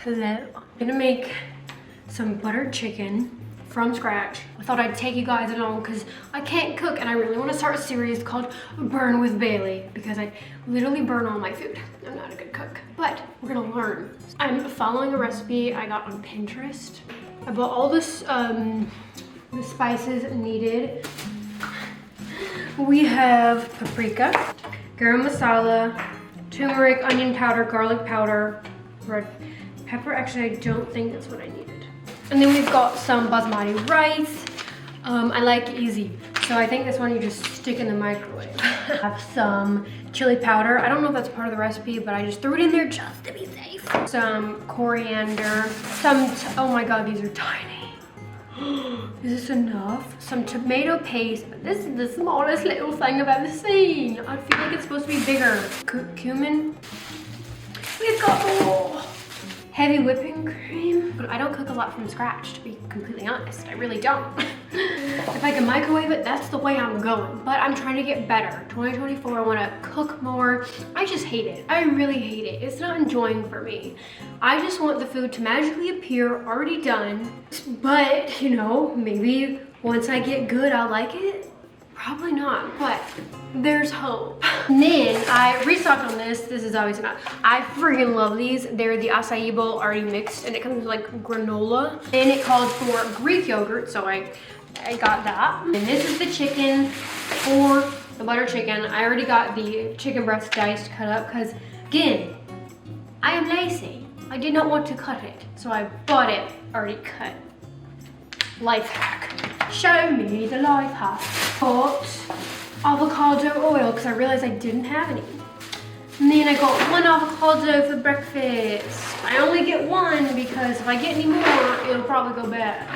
Hello. I'm gonna make some buttered chicken from scratch. I thought I'd take you guys along because I can't cook and I really want to start a series called Burn with Bailey because I literally burn all my food. I'm not a good cook, but we're gonna learn. I'm following a recipe I got on Pinterest. I bought all this, the spices needed. We have paprika, garam masala, turmeric, onion powder, garlic powder, red pepper. Actually, I don't think that's what I needed. And then we've got some basmati rice. I like easy, so I think this one you just stick in the microwave. I have some chili powder. I don't know if that's part of the recipe, but I just threw it in there just to be safe. Some coriander, oh my God, these are tiny. Is this enough? Some tomato paste. This is the smallest little thing I've ever seen. I feel like it's supposed to be bigger. Cumin. We've got more. Heavy whipping cream. But I don't cook a lot from scratch, to be completely honest. I really don't. If I can microwave it, that's the way I'm going. But I'm trying to get better. 2024, I want to cook more. I just hate it. I really hate it. It's not enjoying for me. I just want the food to magically appear already done. But, you know, maybe once I get good, I'll like it. Probably not, but there's hope. And then I restocked on this. This is obviously not. I freaking love these. They're the acai bowl already mixed, and it comes with like granola. And it calls for Greek yogurt, so I got that. And this is the chicken for the butter chicken. I already got the chicken breast diced, cut up, because again, I am lazy. I did not want to cut it, so I bought it already cut. Life hack. Show me the life hack. Got avocado oil because I realized I didn't have any. And then I got one avocado for breakfast. I only get one because if I get any more, it'll probably go bad.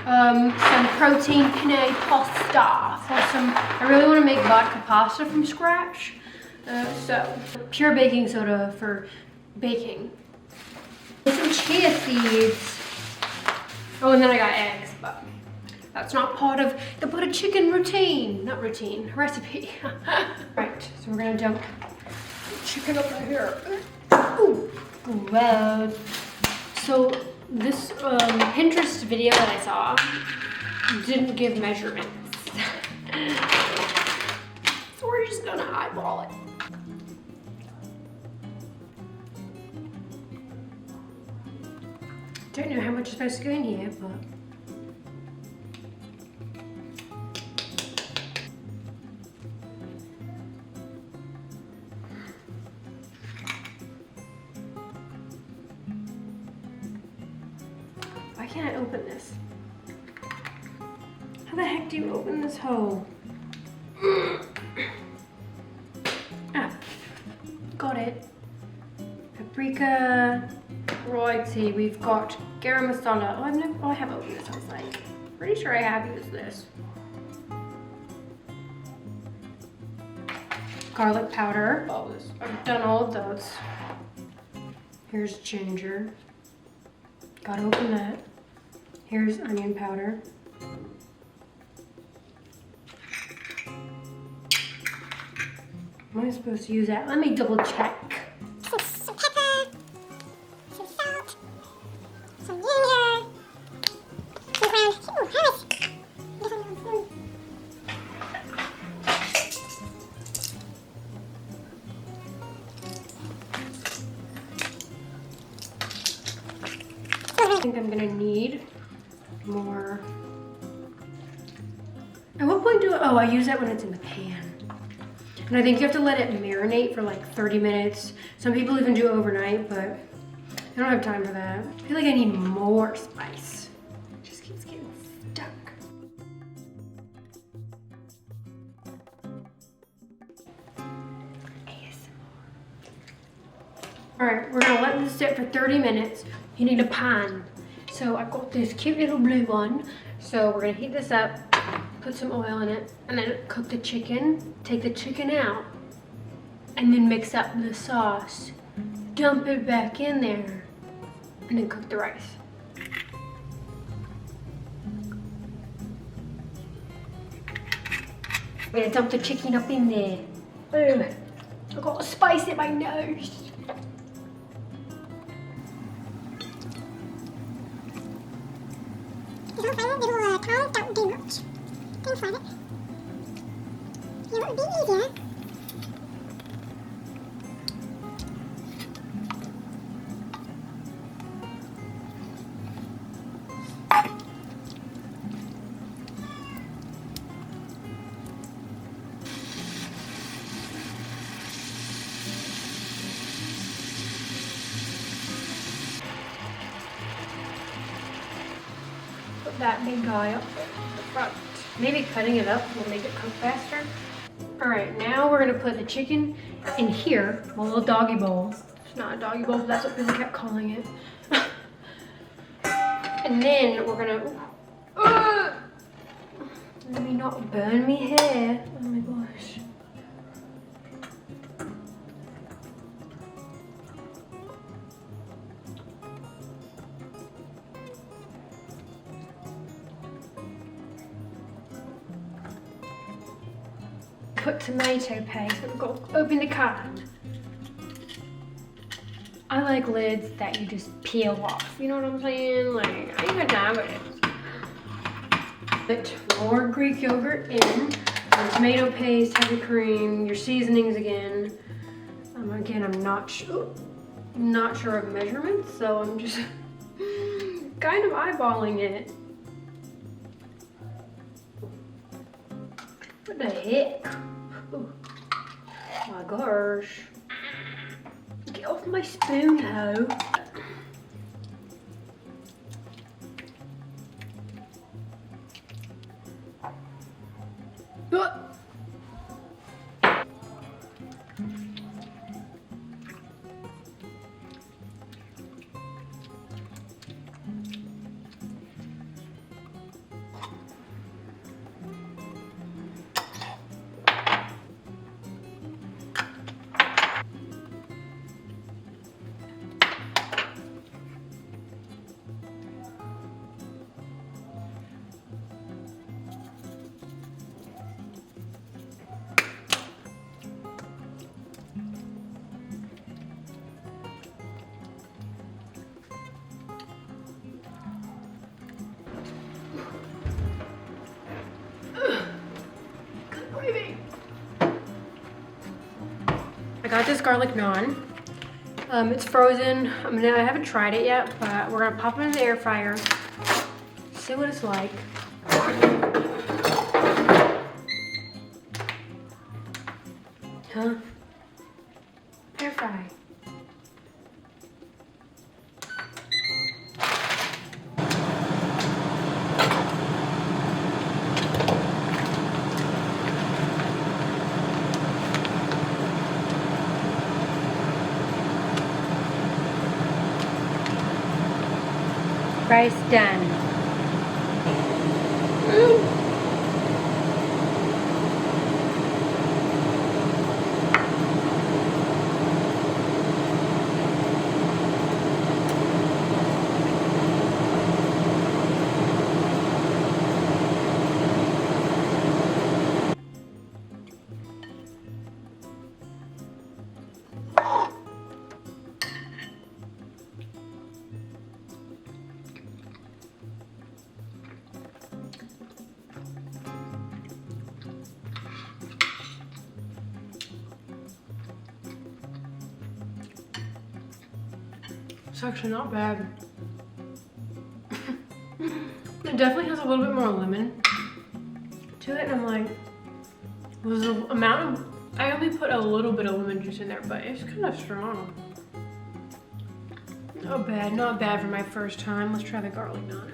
Some protein penne pasta for some. I really want to make vodka pasta from scratch. So pure baking soda for baking. And some chia seeds. Oh, and then I got eggs, but that's not part of the butter chicken routine. Not routine, recipe. Right, so we're gonna dump chicken up right here. Ooh, gross. So this Pinterest video that I saw didn't give measurements. So we're just gonna eyeball it. Don't know how much is supposed to go in here, but why can't I open this? How the heck do you open this hole? Ah, got it. Paprika. Righty, we've got garam masala. Oh, I have opened this. I was like, pretty sure I have used this. Garlic powder. Oh, I've done all of those. Here's ginger. Gotta open that. Here's onion powder. Am I supposed to use that? Let me double check. Some pepper, some salt, some ginger, some ground. Ooh, hummus. I think I'm gonna need more. At what point oh, I use that when it's in the pan. And I think you have to let it marinate for like 30 minutes. Some people even do overnight, but I don't have time for that. I feel like I need more spice. It just keeps getting stuck. All right, we're gonna let this sit for 30 minutes. You need a pan. So I've got this cute little blue one. So we're gonna heat this up, put some oil in it, and then cook the chicken. Take the chicken out, and then mix up the sauce. Dump it back in there, and then cook the rice. I'm gonna dump the chicken up in there. Boom. I've got a spice in my nose. little tongs don't do much. Things like it. You know, it would be easier. Put that big guy up there at the front. Maybe cutting it up will make it cook faster. All right, now we're gonna put the chicken in here, a little doggy bowl. It's not a doggy bowl, but that's what people kept calling it. And then we're gonna, let me not burn me hair. Oh my gosh. Put tomato paste. We've got to open the can. I like lids that you just peel off. You know what I'm saying? Like, I ain't got time for this. Put more Greek yogurt in. Tomato paste, heavy cream, your seasonings again. Again, I'm not sure of measurements, so I'm just kind of eyeballing it. What the heck? Oh my gosh. Get off my spoon, ho. I got this garlic naan. It's frozen. I haven't tried it yet, but we're gonna pop it in the air fryer. See what it's like. Huh? Air fry. Rice done. It's actually not bad. It definitely has a little bit more lemon to it, and I'm like, was the amount of, I only put a little bit of lemon juice in there, but it's kind of strong. Not bad, not bad for my first time. Let's try the garlic naan.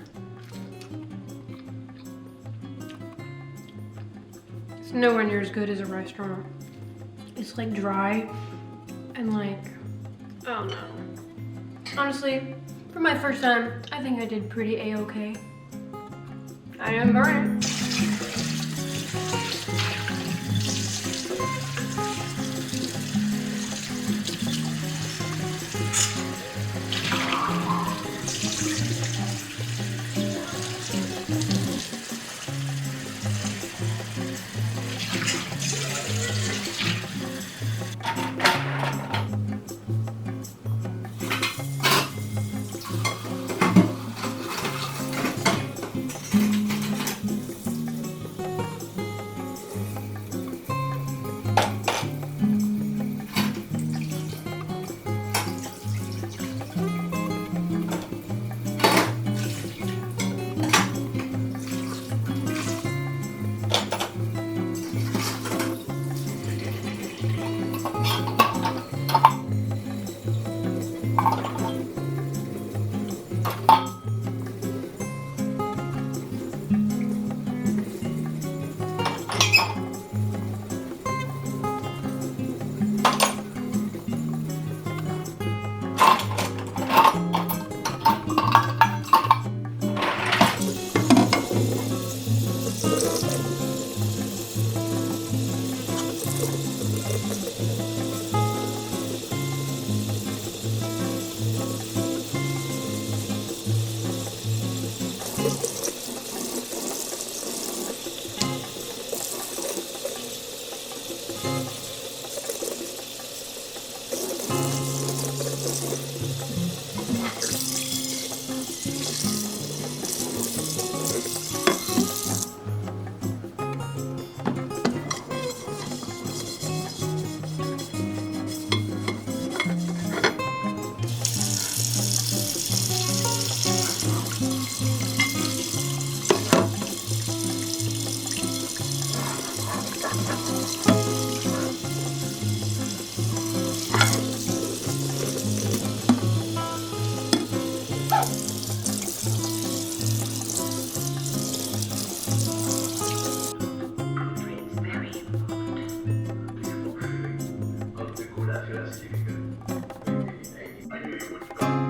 It's nowhere near as good as a restaurant. It's like dry and like, I don't know. Honestly, for my first time, I think I did pretty a-okay. I didn't burn it. I knew you would.